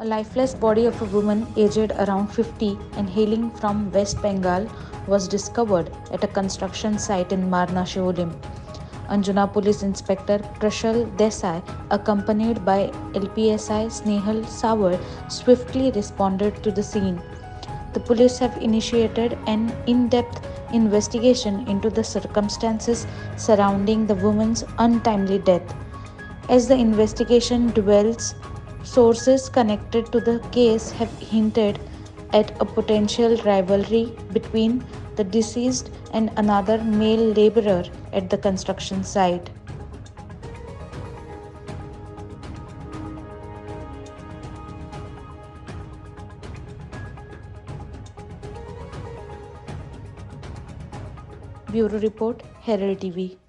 A lifeless body of a woman aged around 50 and hailing from West Bengal was discovered at a construction site in Marna, Siolim. Anjuna Police Inspector PrashalDessai, accompanied by LPSI SnehaSawal, swiftly responded to the scene. The police have initiated an in depth investigation into the circumstances surrounding the woman's untimely death. As the investigation develops, sources connected to the case have hinted at a potential rivalry between the deceased and another male laborer at the construction site. Bureau Report, Herald TV.